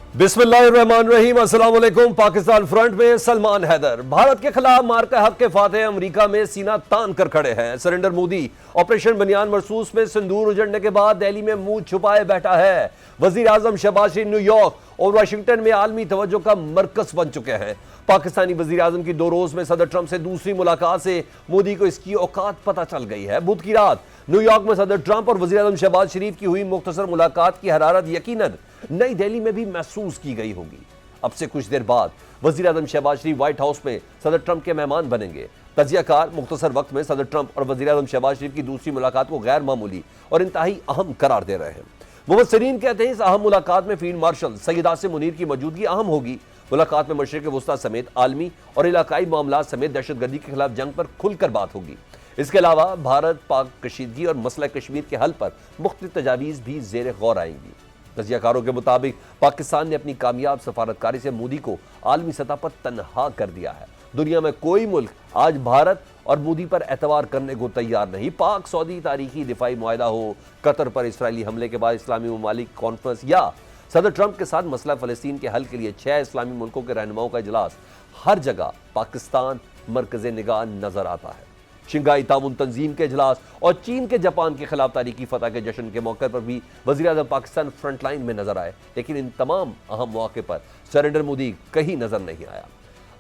बिस्मिल्लाहिर्रहमानिर्रहीम। अस्सलाम वालेकुम। पाकिस्तान फ्रंट में सलमान हैदर भारत के खिलाफ मार्का हक के फातेह अमेरिका में सीना तान कर खड़े हैं। सरेंडर मोदी ऑपरेशन बनियान मरसूस में सिंदूर उजड़ने के बाद दिल्ली में मुंह छुपाए बैठा है। वजीर आजम शहबाज शरीफ न्यूयॉर्क और वाशिंगटन में आलमी तवज्जो का मरकज बन चुके हैं। पाकिस्तानी वजीर आजम की 2 रोज में सदर ट्रंप से दूसरी मुलाकात से मोदी को इसकी औकात पता चल गई है। बुध की रात न्यूयॉर्क में सदर ट्रंप और वजीर आजम शहबाज शरीफ की हुई मुख्तसर मुलाकात की हरारत यकीनन नई दिल्ली में भी महसूस की गई होगी। अब से कुछ देर बाद वजीर आजम शहबाज शरीफ व्हाइट हाउस में सदर ट्रंप के मेहमान बनेंगे। तजियाकार मुख्तसर वक्त में सदर ट्रंप और वजीर आजम शहबाज शरीफ की दूसरी मुलाकात को गैर मामूली और इंतहाई अहम करार दे रहे हैं। मुबस्सिरीन कहते हैं इस अहम मुलाकात में फील्ड मार्शल सैयद आसिम मुनीर की मौजूदगी अहम होगी। मुलाकात में मशरिक़ वुस्ता समेत आलमी और इलाकाई मामला समेत दहशतगर्दी के खिलाफ जंग पर खुलकर बात होगी। इसके अलावा भारत पाक कशीदगी और मसला कश्मीर के हल पर मुख्तलिफ तजावीज़ भी ज़ेर गौर आएंगी। तजियाकारों के मुताबिक पाकिस्तान ने अपनी कामयाब सफारतकारी से मोदी को आलमी सतह पर तनहा कर दिया है। दुनिया में कोई मुल्क आज भारत और मोदी पर एतवार करने को तैयार नहीं। पाक सऊदी तारीखी दिफाई मुआहदा हो, कतर पर इसराइली हमले के बाद इस्लामी ममालिक कॉन्फ्रेंस या सदर ट्रंप के साथ मसला फ़लस्तीन के हल के लिए 6 इस्लामी मुल्कों के रहनुमाओं का इजलास, हर जगह पाकिस्तान मरकज़े निगाह नजर आता है। शंघाई ताउन तंजीम के इजलास और चीन के जापान के खिलाफ तारीखी फतह के जश्न के मौके पर भी वज़ीर आज़म पाकिस्तान फ्रंट लाइन में नजर आए, लेकिन इन तमाम अहम मौके पर सरेंडर मोदी कहीं नजर नहीं आया।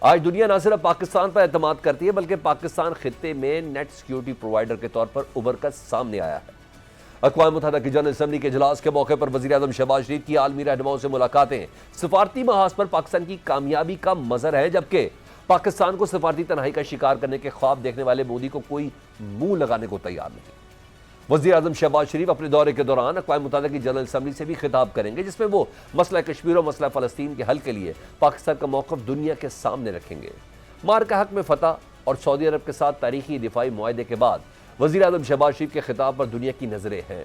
आज दुनिया न सिर्फ पाकिस्तान पर एतमाद करती है, बल्कि पाकिस्तान खित्ते में नेट सिक्योरिटी प्रोवाइडर के तौर पर उभर कर सामने आया है। अक़वाम मुत्तहिदा की जनरल असम्बली के इजलास के मौके पर वज़ीर आज़म शहबाज शरीफ की आलमी रहनुमाओं से मुलाकातें सफारती महाज पर पाकिस्तान की कामयाबी का मज़र है, जबकि पाकिस्तान को सफारती तनहाई का शिकार करने के ख्वाब देखने वाले मोदी को कोई मुंह लगाने को तैयार नहीं। वज़ीर आज़म शहबाज शरीफ अपने दौरे के दौरान अक़वाम मुत्तहिदा की जनरल असम्बली से भी खिताब करेंगे, जिसमें वो मसला कश्मीर और मसला फ़लस्तीन के हल के लिए पाकिस्तान का मौक़िफ़ दुनिया के सामने रखेंगे। मार्का हक में फतह और सऊदी अरब के साथ तारीखी दिफाई मुआहदे के बाद वज़ीर आज़म शहबाज शरीफ के खिताब पर दुनिया की नज़रें हैं।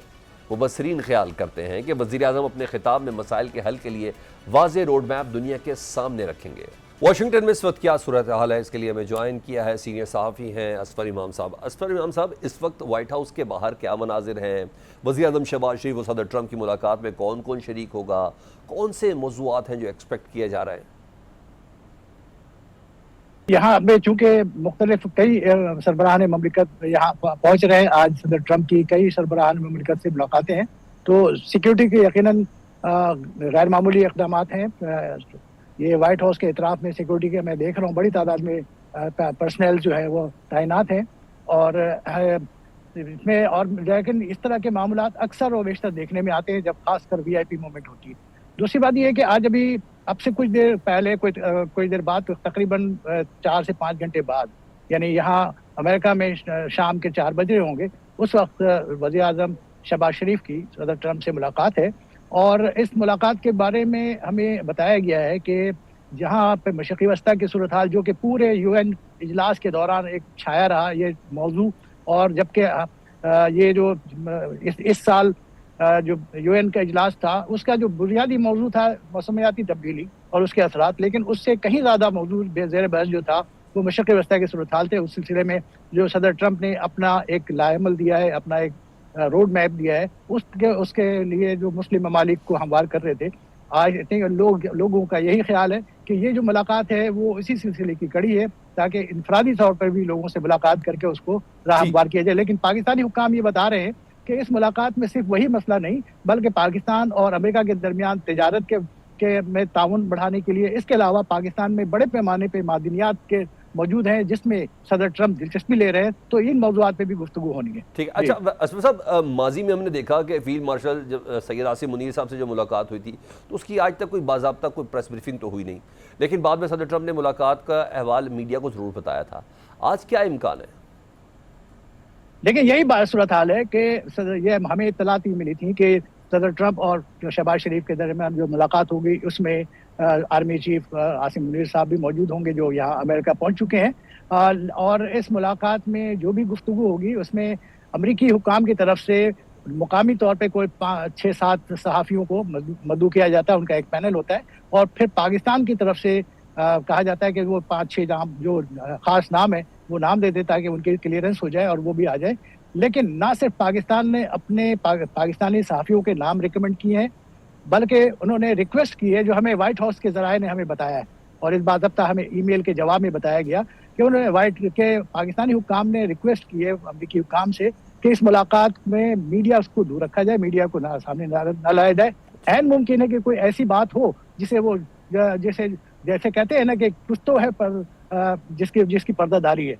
मुबस्सिरीन ख्याल करते हैं कि वज़ीर आज़म अपने खिताब में मसाइल के हल के लिए वाज़ेह रोड मैप दुनिया के सामने रखेंगे। वाशिंगटन में इस वक्त क्या सूरत हाल है, इसके लिए हमें ज्वाइन किया है सीनियर सहाफ़ी हैं असफर इमाम साहब। असफर इमाम साहब, इस वक्त वाइट हाउस के बाहर क्या मनाजिर हैं? वज़ीर आज़म शहबाज शरीफ और सदर ट्रंप की मुलाकात में कौन कौन शरीक होगा? कौन से मौज़ूआत हैं जो एक्सपेक्ट किए जा रहे हैं? यहाँ में चूंकि मुख्तलिफ कई सरबराहान ममलिकत यहाँ पहुँच रहे हैं, आज सदर ट्रंप की कई सरबराहान ममलिकत से मुलाकातें हैं, तो सिक्योरिटी के यकीनन गैर मामूली इक़दाम हैं। ये वाइट हाउस के इतराफ़ में सिक्योरिटी के मैं देख रहा हूँ बड़ी तादाद में पर्सनल जो है वो तैनात हैं, और इसमें और लेकिन इस तरह के मामलात अक्सर और बेशतर देखने में आते हैं जब खासकर VIP मोमेंट होती है। दूसरी बात यह है कि आज अभी अब से कुछ देर पहले कुछ देर बाद तकरीबन 4 से 5 घंटे बाद, यानी यहाँ अमेरिका में शाम के 4 बजे होंगे, उस वक्त वज़ीर आज़म शहबाज शरीफ की सदर ट्रंप से मुलाकात है। और इस मुलाकात के बारे में हमें बताया गया है कि जहाँ पे मशरिक़ी वस्ता की सूरत हाल, जो कि पूरे UN इजलास के दौरान एक छाया रहा ये मौजू, और जबकि ये जो इस साल जो UN का इजलास था उसका जो बुनियादी मौजू था मौसमियाती तब्दीली और उसके असरात, लेकिन उससे कहीं ज़्यादा मौजू ज़ेर बहस जो था वो मशरिक़ी वस्ता की सूरत हाल थे। उस सिलसिले में जो सदर ट्रंप ने अपना एक लाएमल दिया है, अपना एक रोड मैप दिया है, उसके लिए जो मुस्लिम ममालिक को हमवार कर रहे थे। आज लोगों का यही ख्याल है कि ये जो मुलाकात है वो इसी सिलसिले की कड़ी है, ताकि इनफरादी तौर पर भी लोगों से मुलाकात करके उसको राह हमवार किया जाए। लेकिन पाकिस्तानी हुक्काम ये बता रहे हैं कि इस मुलाकात में सिर्फ वही मसला नहीं, बल्कि पाकिस्तान और अमेरिका के दरमियान तिजारत के में ताउन बढ़ाने के लिए इसके अलावा पाकिस्तान में बड़े पैमाने पर मादनियात के मौजूद हैं जिसमें सदर ट्रंप दिलचस्पी ले रहे हैं, तो इन मौजूदात पे भी गुफ्तगू होनी है। ठीक। अच्छा असफर साहब, माजी में हमने देखा कि फील्ड मार्शल सैयद आसिम मुनीर साहब से जो मुलाकात हुई थी तो उसकी आज तक कोई बाज़ाब्ता कोई प्रेस ब्रीफिंग तो हुई नहीं, लेकिन बाद में सदर ट्रंप ने मुलाकात का अहवाल मीडिया को ज़रूर बताया था। आज क्या इम्कान है? देखिए, यही बात सूरत हाल है कि ये हमें इत्तलात मिली थी कि सदर ट्रंप और शहबाज शरीफ के दरमियान जो मुलाकात होगी उसमें आर्मी चीफ आसिम मुनीर साहब भी मौजूद होंगे जो यहाँ अमेरिका पहुँच चुके हैं। और इस मुलाकात में जो भी गुफ्तगू होगी उसमें अमरीकी हुक्काम की तरफ से मुकामी तौर पे कोई 6-7 सहाफ़ियों को मदऊ किया जाता है, उनका एक पैनल होता है, और फिर पाकिस्तान की तरफ से कहा जाता है कि वो 5-6 नाम जो ख़ास नाम है वो नाम दे दे ताकि उनकी क्लियरेंस हो जाए और वो भी आ जाए। लेकिन ना सिर्फ पाकिस्तान ने अपने पाकिस्तानी सहाफ़ियों के नाम रिकमेंड किए हैं, बल्कि उन्होंने रिक्वेस्ट की है, जो हमें व्हाइट हाउस के जराए ने हमें बताया है और इस बाज़ाब्ता हमें ईमेल के जवाब में बताया गया कि उन्होंने पाकिस्तानी हुक्काम ने रिक्वेस्ट की है अमरीकी हुक्काम से कि इस मुलाकात में मीडिया उसको दूर रखा जाए, मीडिया को सामने ना लाया जाए। ऐन मुमकिन है कि कोई ऐसी बात हो जिसे वो जैसे जैसे कहते हैं ना कि कुछ तो है पर जिसकी जिसकी पर्दादारी है,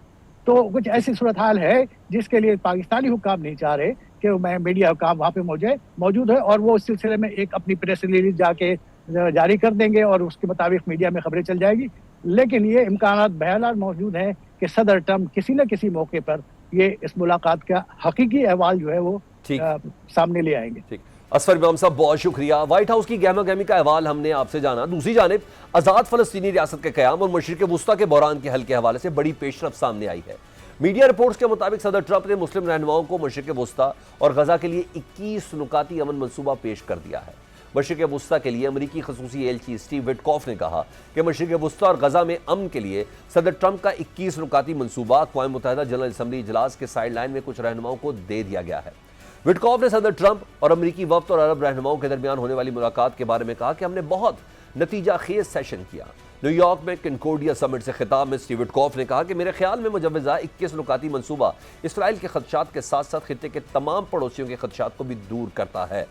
तो कुछ ऐसी सूरत हाल है जिसके लिए पाकिस्तानी हुक्काम नहीं चाह रहे कि मैं मीडिया हुक्काम वहाँ पे मौजूद है और वो उस सिलसिले में एक अपनी प्रेस रिलीज जाके जारी कर देंगे और उसके मुताबिक मीडिया में खबरें चल जाएगी। लेकिन ये इम्कानात बहरहाल मौजूद हैं कि सदर ट्रम्प किसी न किसी मौके पर ये इस मुलाकात का हकीकी अहवाल जो है वो सामने ले आएंगे। ठीक, असफर इमाम साहब बहुत शुक्रिया। व्हाइट हाउस की गहमा गहमी का अहवाल हमने आपसे जाना। दूसरी जानिब आज़ाद फ़लस्तीनी रियासत के क़याम और मशरिक़ वुस्ता के बहरान के हल के हवाले से बड़ी पेशरफ सामने आई है। मीडिया रिपोर्ट्स के मुताबिक सदर ट्रंप ने मुस्लिम रहनुमाओं को मशरिक़ वुस्ता और गजा के लिए 21 नुकाती अमन मनसूबा पेश कर दिया है। मशरिक़ वुस्ता के लिए अमरीकी खसूसी एलची स्टीव विटकॉफ ने कहा कि मशरिक़ वुस्ता और गजा में अमन के लिए सदर ट्रंप का 21 नुकाती मनसूबा अक़वाम मुत्तहिदा जनरल असम्बली इजलास के साइड लाइन में कुछ रहनुमाओं को दे दिया गया है। विटकॉफ ने सदर ट्रंप और अमरीकी वफ्द और अरब रहनुमाओं के दरमियान होने वाली मुलाकात के बारे में कहा कि हमने बहुत नतीजा खेज सेशन किया। न्यूयॉर्क में कनकोर्डिया समिट से खिताब में स्टीव विटकॉफ ने कहा कि मेरे ख्याल में मुजव्वज़ा 21 नुकाती मनसूबा इसराइल के खदशात के साथ साथ खित्ते के तमाम पड़ोसियों के खदशात को भी दूर करता है।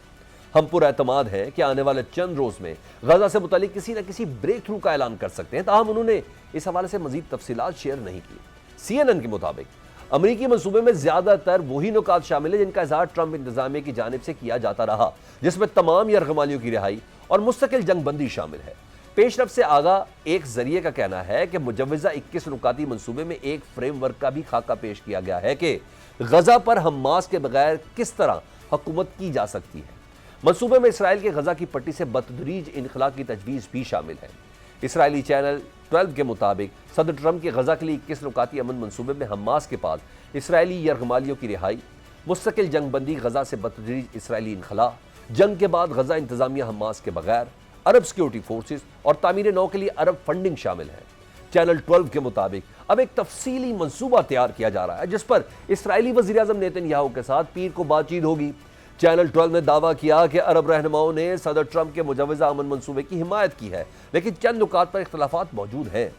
हम पुरएतमाद हैं कि आने वाले चंद रोज में गजा से मुतालिक किसी न किसी ब्रेक थ्रू का ऐलान कर सकते हैं, ताहम उन्होंने इस हवाले से मजीद तफसीलात शेयर नहीं की। CNN के मुताबिक अमरीकी मनसूबे में ज्यादातर वही नुकात शामिल है जिनका इजहार ट्रंप इंतजामिया की जानिब से किया जाता रहा, जिसमें तमाम यरगमालियों की रिहाई और मुस्तकिल जंगबंदी शामिल है। पेशरफ से आगा एक जरिए का कहना है कि मुजव्वज़ा 21 नुकाती मनसूबे में एक फ्रेमवर्क का भी खाका पेश किया गया है कि गजा पर हमास के बगैर किस तरह हुकूमत की जा सकती है। मनसूबे में इसराइल के गजा की पट्टी से बतदरीज इनखला की तजवीज़ भी शामिल है। इसराइली चैनल 12 के मुताबिक सदर ट्रंप के गजा के लिए 21 नुकाती अमन मनसूबे में हमास के पास इसराइली यरगमालियों की रिहाई, मुस्तकिल जंगबंदी, गजा से बतदरीज इसराइली इनखला, जंग के बाद गजा इंतजामिया हमास के बगैर, अरब सिक्योरिटी फोर्सेस और तामीर नौ के लिए अरब फंडिंग शामिल है। चैनल 12 के मुताबिक अब एक तफसीली मंसूबा तैयार किया जा रहा है जिस पर इसराइली वज़ीर-ए-आज़म नेतन्याहू के साथ पीर को बातचीत होगी। चैनल 12 ने दावा किया कि अरब रहनुमाओं ने सदर ट्रंप के मुजव्वज़ा अमन मंसूबे की हिमायत की है, लेकिन चंद नुकात पर इख्तलाफात मौजूद हैं।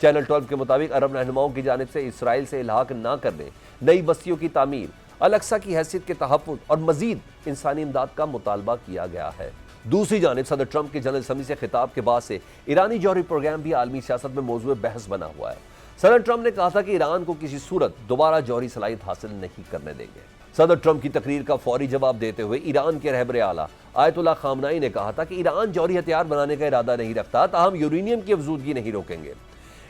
चैनल 12 के मुताबिक अरब रहनुमाओं की जानिब से इसराइल से इल्हाक न करने, नई बस्तियों की तामीर, अल-अक्सा की हैसियत के तहफ़्फ़ुज़ और मजीद इंसानी इमदाद का मुतालबा किया गया है। दूसरी जानिब सदर ट्रंप के जनरल असम्बली से खिताब के बाद से ईरानी जौहरी प्रोग्राम भी आलमी सियासत में मौजूद बहस बना हुआ है। सदर ट्रंप ने कहा था कि ईरान को किसी सूरत दोबारा जौहरी सलाहियत हासिल नहीं करने देंगे। सदर ट्रंप की तकरीर का फौरी जवाब देते हुए ईरान के रहबर आला आयतुल्लाह खामनाई ने कहा था कि ईरान जौहरी हथियार बनाने का इरादा नहीं रखता, ताहम यूरेनियम की अफजूदगी नहीं रोकेंगे।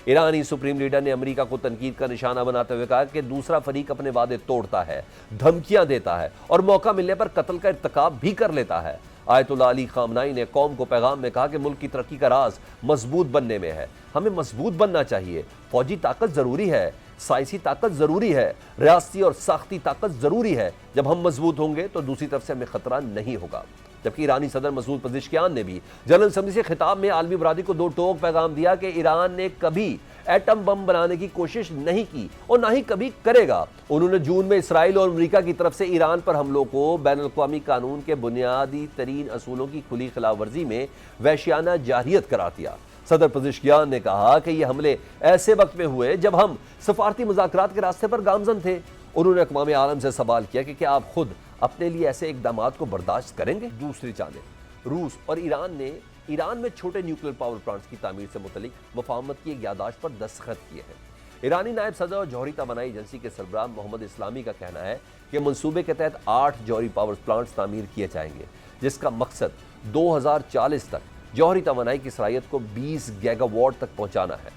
ईरानी सुप्रीम लीडर ने अमेरिका को तनकीद का निशाना बनाते हुए कहा कि दूसरा फरीक अपने वादे तोड़ता है, धमकियां देता है और मौका मिलने पर कत्ल का इर्तिकाब भी कर लेता है। आयतुल्लाह अली खामनाई ने कौम को पैगाम में कहा कि मुल्क की तरक्की का राज मजबूत बनने में है, हमें मजबूत बनना चाहिए। फौजी ताकत जरूरी है, साइंसी ताकत जरूरी है, रियासती और साख्ती ताकत जरूरी है। जब हम मजबूत होंगे तो दूसरी तरफ से हमें खतरा नहीं होगा। जबकि ईरानी सदर मसूद पज़ेश्कियान ने भी जनरल असम्बली से खिताब में आलमी बरादरी को दो टोक पैगाम दिया कि ईरान ने कभी एटम बम बनाने की कोशिश नहीं की और ना ही कभी करेगा। उन्होंने जून में इसराइल और अमेरिका की तरफ से ईरान पर हमलों को बैनुल-अक़वामी कानून के बुनियादी तरीन असूलों की खुली खिलाफ वर्जी में वहशियाना जारहियत करार दिया। सदर पज़ेश्कियान ने कहा कि ये हमले ऐसे वक्त में हुए जब हम सफारती मुज़ाकरात के रास्ते पर गामजन थे। उन्होंने अक़वाम आलम से सवाल किया कि क्या आप खुद अपने लिए ऐसे इक़दामात को बर्दाश्त करेंगे। दूसरी जानिब रूस और ईरान ने ईरान में छोटे न्यूक्लियर पावर प्लांट्स की तामीर से मुतल्लिक मुफाहमत की एक यादाश्त पर दस्तखत किए हैं। ईरानी नायब सदर और जौहरी तवानाई एजेंसी के सरबराह मोहम्मद इस्लामी का कहना है कि मंसूबे के तहत 8 जौहरी पावर प्लांट्स तामीर किए जाएंगे, जिसका मकसद 2040 तक जौहरी तवानाई की सलाहियत को 20 गीगावाट तक पहुँचाना है।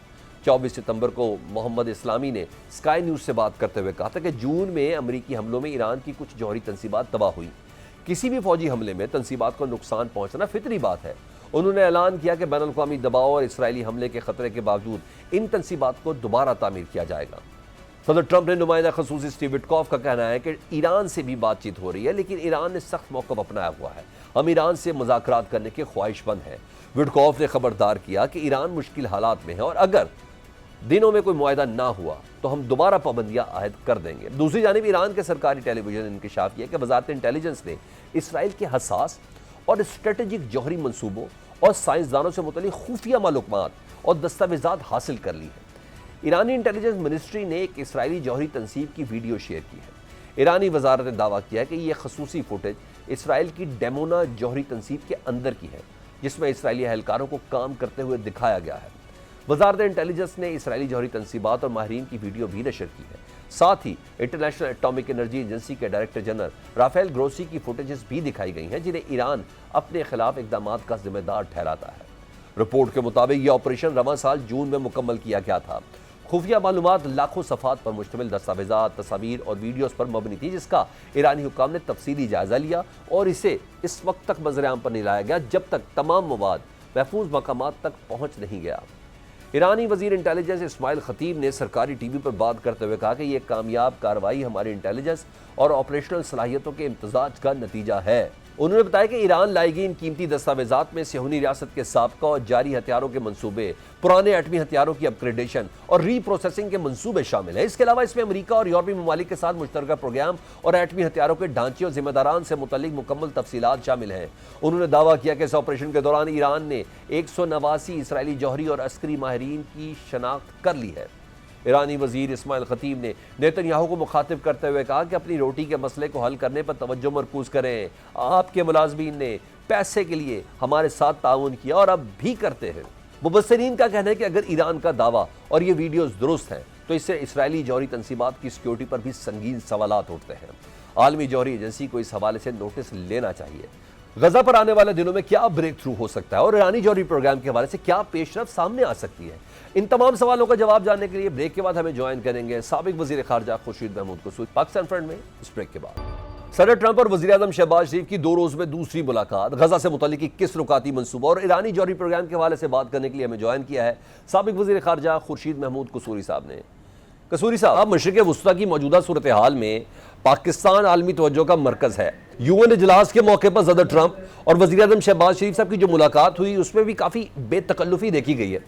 24 सितंबर को मोहम्मद इस्लामी ने स्काई न्यूज़ से बात करते हुए कहा था कि जून में अमरीकी हमलों में ईरान की कुछ जौहरी तंसीबात तबाह हुई। किसी भी फौजी हमले में तंसीबात को नुकसान पहुंचना फितरी बात है। उन्होंने ऐलान किया कि बैनुल-अक़वामी दबाव और इसराइली हमले के खतरे के बावजूद इन तंसीबात को दोबारा तामीर किया जाएगा। सदर ट्रंप ने नुमाइंदा खसूसी स्टीव विटकॉफ का कहना है कि ईरान से भी बातचीत हो रही है, लेकिन ईरान ने सख्त मौक़िफ़ अपनाया हुआ है। हम ईरान से मुज़ाकरात करने के ख्वाहिशमंद हैं। विटकॉफ ने खबरदार किया कि ईरान मुश्किल हालात में है और अगर दिनों में कोई मुआहदा ना हुआ तो हम दोबारा पाबंदियां आयद कर देंगे। दूसरी जानिब ईरान के सरकारी टेलीविजन ने इंकशाफ किया कि वज़ारत इंटेलिजेंस ने इसराइल के हसास और स्ट्रेटेजिक जौहरी मंसूबों और साइंसदानों से मुतल्लिक खुफिया मालूमात और दस्तावेजात हासिल कर ली है। ईरानी इंटेलिजेंस मिनिस्ट्री ने एक इसराइली जौहरी तनसीब की वीडियो शेयर की है। ईरानी वजारत ने दावा किया है कि यह खसूसी फुटेज इसराइल की डेमोना जौहरी तनसीब के अंदर की है, जिसमें इसराइली एहलकारों को काम करते हुए दिखाया गया है। वजारत इंटेलिजेंस ने इसराइली जौहरी तनसीबात और माहिरीन की वीडियो भी नशर की है। साथ ही इंटरनेशनल एटॉमिक एनर्जी एजेंसी के डायरेक्टर जनरल राफेल ग्रोसी की फुटेजेस भी दिखाई गई हैं, जिन्हें ईरान अपने खिलाफ इकदामात का जिम्मेदार ठहराता है। रिपोर्ट के मुताबिक यह ऑपरेशन रवां साल जून में मुकम्मल किया गया था। खुफिया मालूमात लाखों सफ़ात पर मुश्तमिल दस्तावेजात, तस्वीर और वीडियोस पर मबनी थी, जिसका ईरानी हुक्काम ने तफसीली जायजा लिया और इसे इस वक्त तक मंजर-ए-आम पर नहीं लाया गया जब तक तमाम मवाद महफूज मकामात तक पहुंच नहीं गया। ईरानी वजीर इंटेलिजेंस इस्माइल खतीब ने सरकारी टीवी पर बात करते हुए कहा कि यह कामयाब कार्रवाई हमारी इंटेलिजेंस और ऑपरेशनल सलाहियतों के इम्तजाज का नतीजा है। उन्होंने बताया कि ईरान लाएगी इन कीमती दस्तावेजात में सिहूनी रियासत के साबका और जारी हथियारों के मंसूबे, पुराने एटमी हथियारों की अपग्रेडेशन और रीप्रोसेसिंग के मंसूबे शामिल हैं। इसके अलावा इसमें अमेरिका और यूरोपीय ममालिक के साथ मुश्तरका प्रोग्राम और एटमी हथियारों के ढांचे और जिम्मेदारान से मुतल्लिक मुकम्मल तफसीलात शामिल हैं। उन्होंने दावा किया कि इस ऑपरेशन के दौरान ईरान ने 189 इसराइली जौहरी और अस्करी माहिरीन की शनाख्त कर ली है। ईरानी वजीर इस्माइल खतीब ने नेतन्याहू को मुखातिब करते हुए कहा कि अपनी रोटी के मसले को हल करने पर तवज्जो मरकूज करें। आपके मुलाजमीन ने पैसे के लिए हमारे साथ ताउन किया और अब भी करते हैं। मुबस्सिरीन का कहना है कि अगर ईरान का दावा और ये वीडियोस दुरुस्त हैं तो इससे इसराइली जौहरी तनसीबात की सिक्योरिटी पर भी संगीन सवालात उठते हैं। आलमी जौहरी एजेंसी को इस हवाले से नोटिस लेना चाहिए। गजा पर आने वाले दिनों में क्या ब्रेक थ्रू हो सकता है और ईरानी जौहरी प्रोग्राम के हवाले से क्या पेशरफ सामने आ सकती है, इन तमाम सवालों का जवाब जानने के लिए ब्रेक के बाद हमें ज्वाइन करेंगे साबिक वजीर खारजा खुर्शीद महमूद कसूरी पाकिस्तान फ्रंट में। इस ब्रेक के बाद सदर ट्रंप और वजीर आजम शहबाज शरीफ की 2 रोज में दूसरी मुलाकात, गजा से मुतल्लिक 21 रुकाती मंसूबा और ईरानी जौहरी प्रोग्राम के हवाले से बात करने के लिए हमें ज्वाइन किया है साबिक वजीर खारजा खुर्शीद महमूद कसूरी साहब ने। कसूरी साहब, मशरिक़ वुस्ता की मौजूदा सूरत हाल में पाकिस्तान आलमी तवज्जो का मरकज़ है। यूएन इजलास के मौके पर सदर ट्रंप और वज़ीर आज़म शहबाज शरीफ साहब की जो मुलाकात हुई उसमें भी काफ़ी बेतकल्लुफ़ी देखी गई है।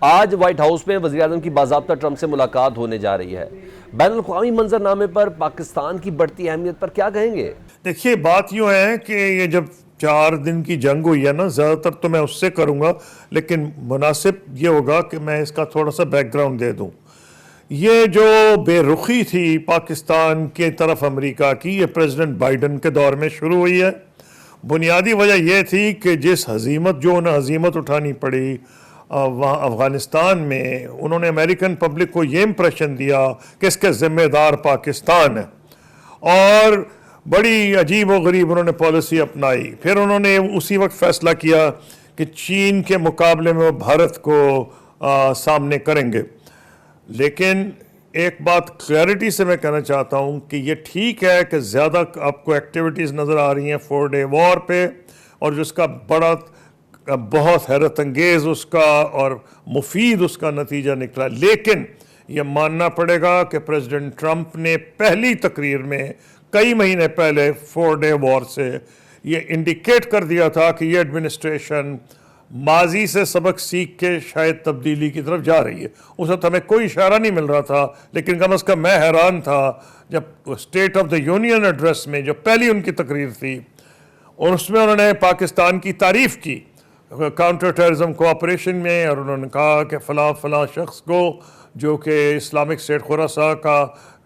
आज व्हाइट हाउस में वज़ीर आज़म की बाज़ाब्ता ट्रंप से मुलाकात होने जा रही है। बैनुल-अक़वामी मंजरनामे पर पाकिस्तान की बढ़ती अहमियत पर क्या कहेंगे? देखिए, बात यूँ है कि ये जब 4 दिन की जंग हुई है ना, ज़्यादातर तो मैं उससे करूँगा, लेकिन मुनासिब ये होगा कि मैं इसका थोड़ा सा बैकग्राउंड दे दूँ। ये जो बेरुखी थी पाकिस्तान के तरफ अमेरिका की, ये प्रेसिडेंट बाइडन के दौर में शुरू हुई है। बुनियादी वजह यह थी कि जिस जो उन्हें हजीमत उठानी पड़ी वहाँ अफ़गानिस्तान में, उन्होंने अमेरिकन पब्लिक को ये इम्प्रेशन दिया कि इसके ज़िम्मेदार पाकिस्तान है और बड़ी अजीब व गरीब उन्होंने पॉलिसी अपनाई। फिर उन्होंने उसी वक्त फ़ैसला किया कि चीन के मुकाबले में वो भारत को सामने करेंगे। लेकिन एक बात क्लैरिटी से मैं कहना चाहता हूँ कि ये ठीक है कि ज़्यादा आपको एक्टिविटीज़ नज़र आ रही हैं 4 डे वॉर पे, और जिसका बहुत हैरत अंगेज़ उसका और मुफीद उसका नतीजा निकला। लेकिन ये मानना पड़ेगा कि प्रेसिडेंट ट्रंप ने पहली तकरीर में कई महीने पहले 4 डे वॉर से ये इंडिकेट कर दिया था कि ये एडमिनिस्ट्रेशन माजी से सबक सीख के शायद तब्दीली की तरफ जा रही है। उस वक्त हमें कोई इशारा नहीं मिल रहा था, लेकिन कम अज़ कम मैं हैरान था जब state of the union address में जो पहली उनकी तकरीर थी और उसमें उन्होंने पाकिस्तान की तारीफ़ की काउंटर टेररिज्म कोऑपरेशन में, और उन्होंने कहा कि फ़लाँ शख्स को जो कि इस्लामिक स्टेट खुरासा का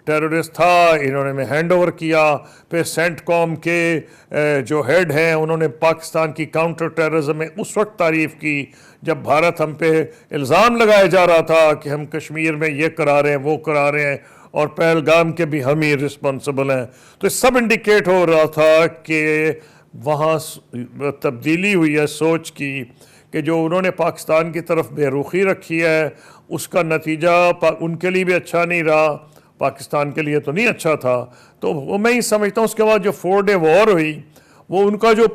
टेररिस्ट था, इन्होंने में हैंड ओवर किया। फिर सेंटकॉम के जो हेड हैं उन्होंने पाकिस्तान की काउंटर टेररिज्म में उस वक्त तारीफ़ की जब भारत हम पे इल्ज़ाम लगाया जा रहा था कि हम कश्मीर में ये करा रहे हैं, वो करा रहे हैं, और पहलगाम के भी हम ही रिस्पॉन्सिबल हैं। तो सब इंडिकेट हो रहा था कि वहाँ तब्दीली हुई है सोच की, कि जो उन्होंने पाकिस्तान की तरफ बेरुखी रखी है उसका नतीजा उनके लिए भी अच्छा नहीं रहा, पाकिस्तान के लिए तो नहीं अच्छा था। तो वो मैं ही समझता हूँ उसके बाद जो 4 डे वॉर हुई वो उनका जो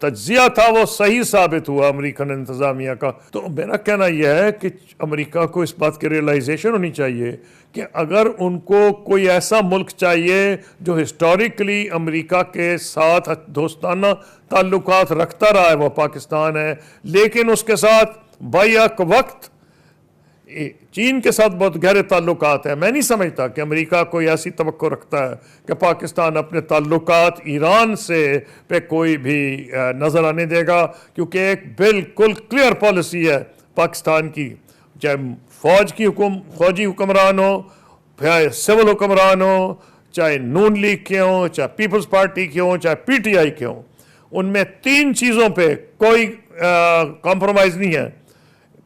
तज्जिया था वो सही साबित हुआ अमेरिकन इंतज़ामिया का। तो मेरा कहना यह है कि अमेरिका को इस बात की रियलाइजेशन होनी चाहिए कि अगर उनको कोई ऐसा मुल्क चाहिए जो हिस्टोरिकली अमेरिका के साथ दोस्ताना ताल्लुकात रखता रहा है वो पाकिस्तान है, लेकिन उसके साथ बैक वक्त चीन के साथ बहुत गहरे ताल्लुकात हैं। मैं नहीं समझता कि अमेरिका कोई ऐसी तवक्को रखता है कि पाकिस्तान अपने ताल्लुकात ईरान से पे कोई भी नज़र आने देगा, क्योंकि एक बिल्कुल क्लियर पॉलिसी है पाकिस्तान की, चाहे फौजी हुक्मरान हो, चाहे सिविल हुक्मरान हो, चाहे नून लीग के हों, चाहे पीपल्स पार्टी के हों, चाहे पीटीआई के हों, उनमें 3 चीज़ों पे कोई कॉम्प्रोमाइज़ नहीं है।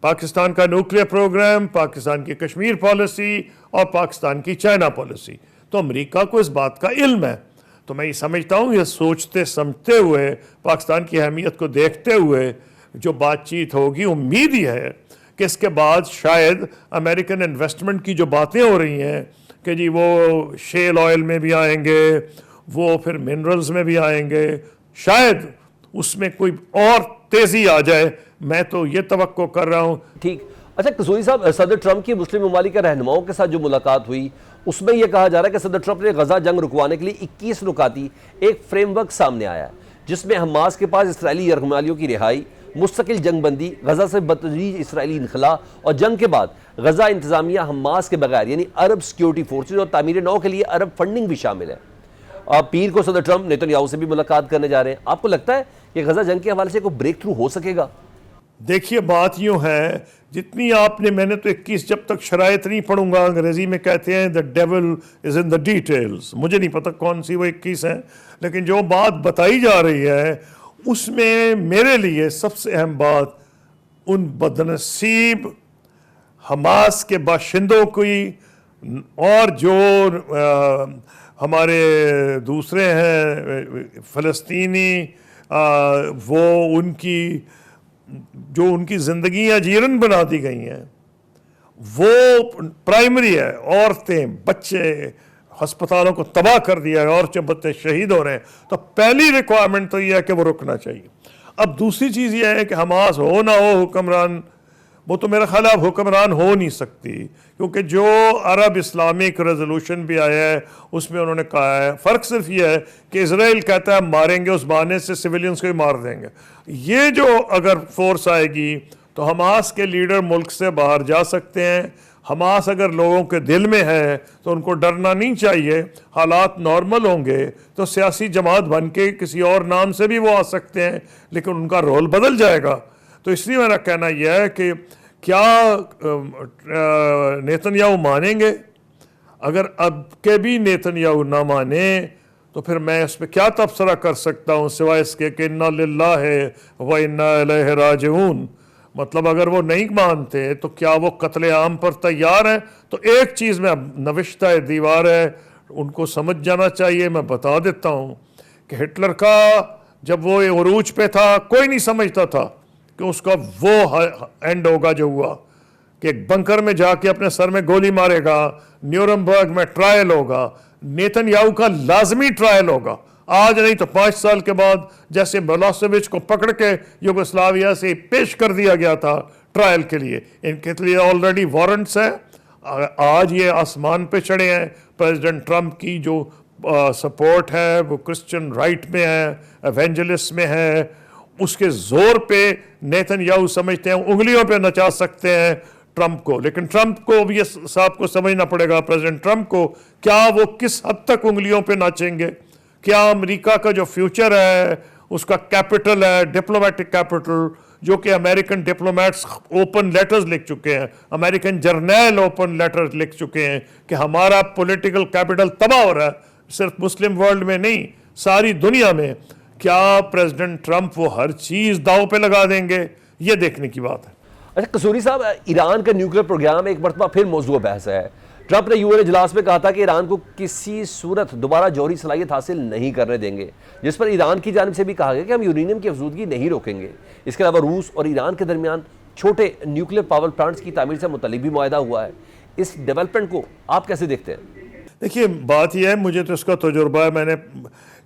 पाकिस्तान का न्यूक्लियर प्रोग्राम, पाकिस्तान की कश्मीर पॉलिसी और पाकिस्तान की चाइना पॉलिसी। तो अमेरिका को इस बात का इल्म है। तो मैं ये समझता हूँ, ये सोचते समझते हुए, पाकिस्तान की अहमियत को देखते हुए जो बातचीत होगी, उम्मीद ही है कि इसके बाद शायद अमेरिकन इन्वेस्टमेंट की जो बातें हो रही हैं कि जी वो शेल ऑयल में भी आएंगे, वो फिर मिनरल्स में भी आएंगे, शायद उसमें कोई और तेज़ी आ जाए। मैं तो ये तवक्को कर रहा हूँ। ठीक। अच्छा कसूरी साहब, सदर ट्रंप की मुस्लिम ममालिक के रहनुमाओं के साथ जो मुलाकात हुई, उसमें यह कहा जा रहा है कि सदर ट्रंप ने गजा जंग रुकवाने के लिए 21 नुकाती एक फ्रेमवर्क सामने आया है, जिसमें हमास के पास इसराइली यरगमालियों की रिहाई, मुस्तकिल जंगबंदी, गजा से बतदरीज इसराइली इनखला और जंग के बाद गजा इंतजामिया हमास के बगैर यानी अरब सिक्योरिटी फोर्सेज और तामीर नौ के लिए अरब फंडिंग भी शामिल है। पीर को सदर ट्रंप नेतन्याहू से भी मुलाकात करने जा रहे हैं। आपको लगता है कि गजा जंग के हवाले से कोई ब्रेक थ्रू हो सकेगा? देखिए, बात यूँ है, जितनी आपने, मैंने तो 21 जब तक शराइत नहीं पढ़ूंगा, अंग्रेजी में कहते हैं the devil is in the details, मुझे नहीं पता कौन सी वो 21 है, लेकिन जो बात बताई जा रही है उसमें मेरे लिए सबसे अहम बात उन बदनसीब हमास के बाशिंदों की और जो हमारे दूसरे हैं फ़लस्तीनी, वो उनकी ज़िंदगियाँ जीवन बना दी गई हैं, वो प्राइमरी है। औरतें, बच्चे, हस्पतालों को तबाह कर दिया है और जब बच्चे शहीद हो रहे हैं, तो पहली रिक्वायरमेंट तो यह है कि वो रुकना चाहिए। अब दूसरी चीज़ यह है कि हमास हो ना हो हुक्मरान, वो तो मेरा ख्याल अब हुक्मरान हो नहीं सकती, क्योंकि जो अरब इस्लामिक रेजोल्यूशन भी आया है उसमें उन्होंने कहा है, फ़र्क सिर्फ ये है कि इजराइल कहता है मारेंगे, उस बहाने से सिविलियंस को ही मार देंगे। ये जो अगर फोर्स आएगी तो हमास के लीडर मुल्क से बाहर जा सकते हैं। हमास अगर लोगों के दिल में है तो उनको डरना नहीं चाहिए। हालात नॉर्मल होंगे तो सियासी जमात बन के किसी और नाम से भी वो आ सकते हैं, लेकिन उनका रोल बदल जाएगा। तो इसलिए मेरा कहना यह है कि क्या नेतन्याहू मानेंगे? अगर अब के भी नेतन्याहू ना माने तो फिर मैं इस पर क्या तबसरा कर सकता हूँ सिवाय इसके कि इन्ना लिल्लाहि व इन्ना इलैहि राजिऊन। मतलब अगर वो नहीं मानते तो क्या वो कत्ले आम पर तैयार हैं? तो एक चीज़ में नविश्ता दीवार है, उनको समझ जाना चाहिए। मैं बता देता हूँ कि हिटलर का जब वो उरूज पे था, कोई नहीं समझता था कि उसका वो एंड होगा जो हुआ, कि एक बंकर में जाके अपने सर में गोली मारेगा, न्यूरमबर्ग में ट्रायल होगा। नेतन्याहू का लाजमी ट्रायल होगा, आज नहीं तो 5 साल के बाद, जैसे मिलोसेविच को पकड़ के युगोस्लाविया से पेश कर दिया गया था ट्रायल के लिए। इनके लिए ऑलरेडी वारंट्स हैं। आज ये आसमान पे चढ़े हैं। प्रेसिडेंट ट्रंप की जो सपोर्ट है वो क्रिश्चियन राइट में है, एवेंजलिस्ट में है, उसके जोर पे नेतन्याहू समझते हैं उंगलियों पे नचा सकते हैं ट्रंप को। लेकिन ट्रंप को भी साहब को समझना पड़ेगा, प्रेसिडेंट ट्रंप को, क्या वो किस हद तक उंगलियों पे नाचेंगे? क्या अमेरिका का जो फ्यूचर है, उसका कैपिटल है, डिप्लोमेटिक कैपिटल, जो कि अमेरिकन डिप्लोमेट्स ओपन लेटर्स लिख चुके हैं, अमेरिकन जर्नल ओपन लेटर्स लिख चुके हैं कि हमारा पॉलिटिकल कैपिटल तबाह हो रहा है, सिर्फ मुस्लिम वर्ल्ड में नहीं, सारी दुनिया में। क्या प्रेसिडेंट ट्रंप वो हर चीज़ दांव पे लगा देंगे? ये देखने की बात है। अच्छा कसूरी साहब, ईरान का न्यूक्लियर प्रोग्राम एक मरतबा फिर मौजूद बहस है। ट्रंप ने यूएन इजलास में कहा था कि ईरान को किसी सूरत दोबारा जौहरी सलाहियत हासिल नहीं करने देंगे, जिस पर ईरान की जानिब से भी कहा गया कि हम यूरेनियम की अफजूदगी नहीं रोकेंगे। इसके अलावा रूस और ईरान के दरमियान छोटे न्यूक्लियर पावर प्लांट्स की तामीर से मुतल्लिक भी मुआहदा हुआ है। इस डेवलपमेंट को आप कैसे देखते हैं? देखिए, बात यह है, मुझे तो इसका तजुर्बा है।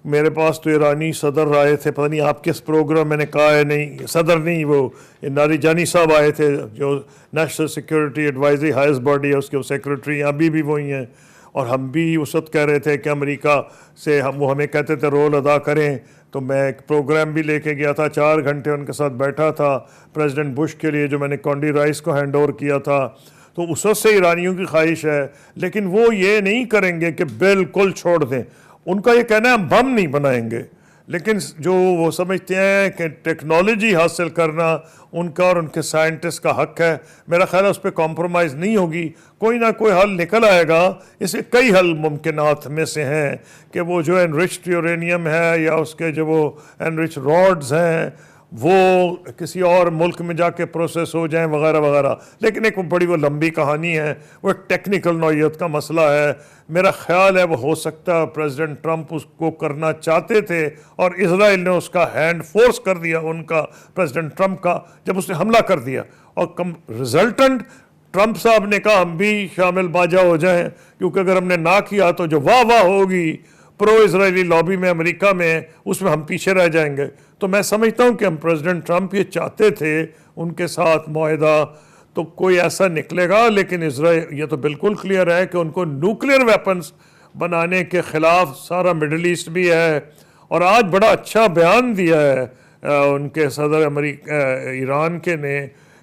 मेरे पास तो ईरानी सदर आए थे, पता नहीं आप किस प्रोग्राम, मैंने कहा है नहीं, सदर नहीं, वो नारीजानी साहब आए थे जो national security advisory highest body है उसके सेक्रेटरी, अभी भी वही हैं। और हम भी उस वक्त कह रहे थे कि अमेरिका से वो हमें कहते थे रोल अदा करें। तो मैं एक प्रोग्राम भी लेके गया था, 4 घंटे उनके साथ बैठा था प्रेसिडेंट बुश के लिए, जो मैंने कॉन्डी राइस को हैंड ओवर किया था। तो उस वक्त से ईरानियों की ख्वाहिश है, लेकिन वो ये नहीं करेंगे कि बिल्कुल छोड़ दें। उनका ये कहना है हम बम नहीं बनाएंगे, लेकिन जो वो समझते हैं कि टेक्नोलॉजी हासिल करना उनका और उनके साइंटिस्ट का हक है, मेरा ख्याल है उस पर कॉम्प्रोमाइज़ नहीं होगी, कोई ना कोई हल निकल आएगा। इसे कई हल मुमकिनात में से हैं कि वो जो एनरिच्ड यूरेनियम है या उसके जो वो एनरिच रॉड्स हैं वो किसी और मुल्क में जाके प्रोसेस हो जाएं वगैरह वगैरह, लेकिन एक बड़ी वो लंबी कहानी है, वो एक टेक्निकल नौइयत का मसला है। मेरा ख्याल है वो हो सकता है प्रेसिडेंट ट्रंप उसको करना चाहते थे और इजराइल ने उसका हैंड फोर्स कर दिया उनका, प्रेसिडेंट ट्रंप का, जब उसने हमला कर दिया। और रिजल्टेंट ट्रंप साहब ने कहा हम भी शामिल बाजा हो जाएं, क्योंकि अगर हमने ना किया तो जो वाह वाह होगी प्रो इजरायली लॉबी में अमेरिका में, उसमें हम पीछे रह जाएंगे। तो मैं समझता हूं कि हम प्रेसिडेंट ट्रंप ये चाहते थे उनके साथ मुआहदा, तो कोई ऐसा निकलेगा। लेकिन इजराइल ये तो बिल्कुल क्लियर है कि उनको न्यूक्लियर वेपन्स बनाने के खिलाफ सारा मिडल ईस्ट भी है। और आज बड़ा अच्छा बयान दिया है उनके सदर ईरान के ने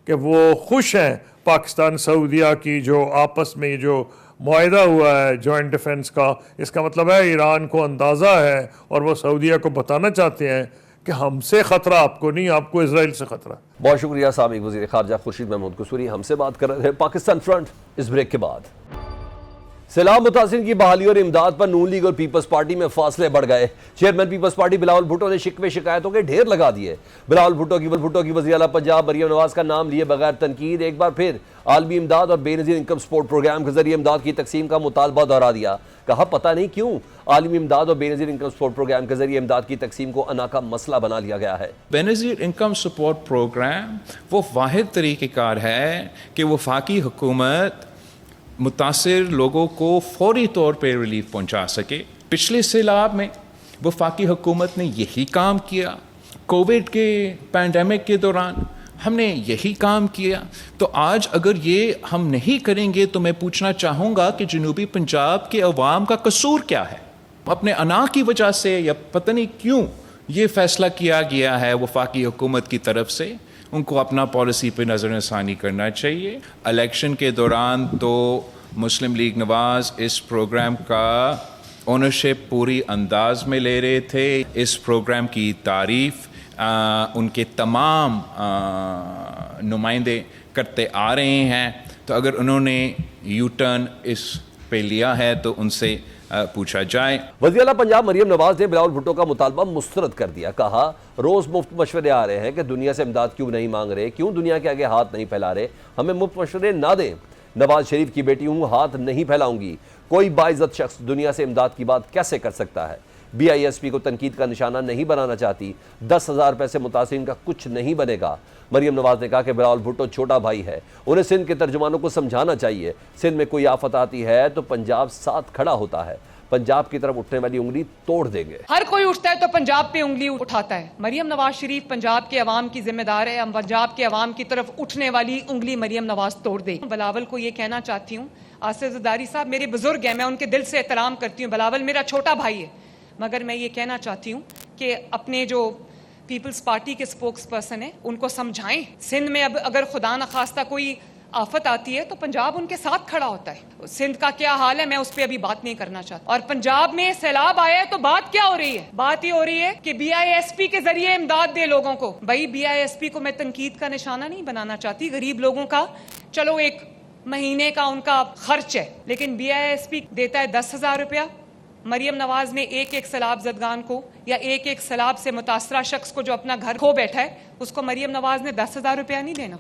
कि वो खुश हैं पाकिस्तान सऊदिया की जो आपस में जो मुआहदा हुआ है जॉइंट डिफेंस का। इसका मतलब है ईरान को अंदाज़ा है और वो सऊदिया को बताना चाहते हैं कि हमसे ख़तरा आपको नहीं, आपको इजराइल से ख़तरा। बहुत शुक्रिया साबिक वज़ीर ख़ारजा खुर्शीद महमूद कसूरी हमसे बात कर रहे थे। पाकिस्तान फ्रंट इस ब्रेक के बाद। सैलाब मुतासिरीन की बहाली और इमदाद पर नून लीग और पीपल्स पार्टी में फासले बढ़ गए। Chairman People's Party Bilawal Bhutto ने शिकवे शिकायतों के ढेर लगा दिए। बिलावल भुट्टो की वज़ीर आला पंजाब मरियम नवाज का नाम लिए बगैर तनकीद एक बार फिर आलमी इमदाद और बेनज़ीर इनकम सपोर्ट प्रोग्राम के जरिए इमदाद की तकसीम का मुतालबा दोहरा दिया। कहा पता नहीं क्यों आलमी इमदाद और बेनज़ीर इनकम सपोर्ट प्रोग्राम के जरिए इमदाद की तकसीम को अना का मसला बना लिया गया है। बेनज़ीर इनकम सपोर्ट प्रोग्राम वो वाहिद तरीक़ेकार है कि वफाकी हुकूमत मुतासिर लोगों को फौरी तौर पर रिलीफ पहुंचा सके। पिछले सैलाब में वफाकी हुकूमत ने यही काम किया, कोविड के पैंडमिक के दौरान हमने यही काम किया। तो आज अगर ये हम नहीं करेंगे तो मैं पूछना चाहूँगा कि जनूबी पंजाब के अवाम का कसूर क्या है? अपने अना की वजह से या पता नहीं क्यों ये फैसला किया गया है वफाकी हुकूमत की तरफ से, उनको अपना पॉलिसी पे नज़रसानी करना चाहिए। इलेक्शन के दौरान तो मुस्लिम लीग नवाज इस प्रोग्राम का ओनरशिप पूरी अंदाज में ले रहे थे। इस प्रोग्राम की तारीफ़ उनके तमाम नुमाइंदे करते आ रहे हैं। तो अगर उन्होंने यू टर्न इस पे लिया है तो उनसे पूछा जाए। वज़ीर आला पंजाब मरियम नवाज ने बिलावल भुट्टो का मुतालबा मुस्तरद कर दिया। कहा रोज मुफ्त मशवरे आ रहे हैं कि दुनिया से इमदाद क्यों नहीं मांग रहे, क्यों दुनिया के आगे हाथ नहीं फैला रहे, हमें मुफ्त मशवरे ना दें। नवाज शरीफ की बेटी हूँ, हाथ नहीं फैलाऊंगी। कोई बाइज्जत शख्स दुनिया से इमदाद की बात कैसे कर सकता है? BISP को तनकीद का निशाना नहीं बनाना चाहती। 10,000 रुपए से मुतासिरीन का कुछ नहीं बनेगा। मरियम नवाज ने कहा कि बिलावल भुट्टो छोटा भाई है, उन्हें सिंध के तर्जुमानों को समझाना चाहिए। सिंध में कोई आफत आती है तो पंजाब साथ खड़ा होता है, पंजाब की तरफ उठने वाली उंगली तोड़ देंगे। हर कोई उठता है तो पंजाब पे उंगली उठाता है। मरियम नवाज शरीफ पंजाब के अवाम की जिम्मेदार है। हम पंजाब के अवाम की तरफ उठने वाली उंगली मरियम नवाज तोड़ दे। बिलावल को ये कहना चाहती हूँ, आसिफ ज़रदारी साहब मेरे बुजुर्ग हैं, मैं उनके दिल से एहतराम करती हूँ। बिलावल मेरा छोटा भाई है, मगर मैं ये कहना चाहती हूँ कि अपने जो पीपल्स पार्टी के स्पोक्स पर्सन है उनको समझाएं। सिंध में अब अगर खुदा न खास्ता कोई आफत आती है तो पंजाब उनके साथ खड़ा होता है। सिंध का क्या हाल है मैं उस पर अभी बात नहीं करना चाहता। और पंजाब में सैलाब आया है तो बात क्या हो रही है? बात ये हो रही है कि BISP के जरिए इमदाद दे लोगों को। भाई BISP को मैं तनकीद का निशाना नहीं बनाना चाहती, गरीब लोगों का चलो एक महीने का उनका खर्च है, लेकिन BISP देता है 10,000 रुपया। मरियम नवाज ने एक सैलाब जदगान को या एक सैलाब से मुतासरा शख्स को जो अपना घर खो बैठा है उसको मरियम नवाज ने 10,000 रुपया नहीं देना,